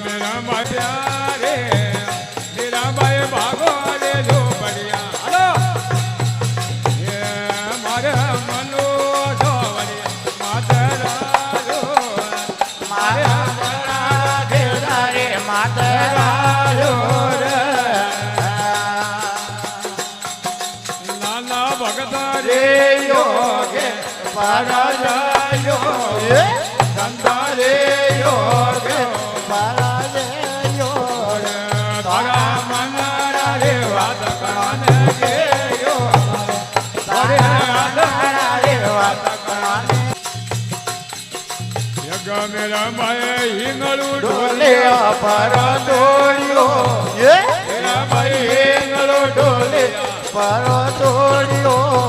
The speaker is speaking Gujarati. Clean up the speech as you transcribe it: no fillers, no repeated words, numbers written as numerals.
મેરા માત્યા રે મીરાબાઈ ભાગો રે જો પડ્યા હાલો એ મારે મનો ઢોવડિયા માતરાજો મારે મના દેવતા રે માતરાજો રે નાના ભગત રે યોગે પારાજો સંતા રે યોગે પારાજો તારા મનરા રે વાત કરવાને કે યો તારા મનરા રે વાત કરવાને યગ મેરા માય હિંગળું ઢોલે પર દોડ્યો મેરા માય હિંગળું ઢોલે પર દોડ્યો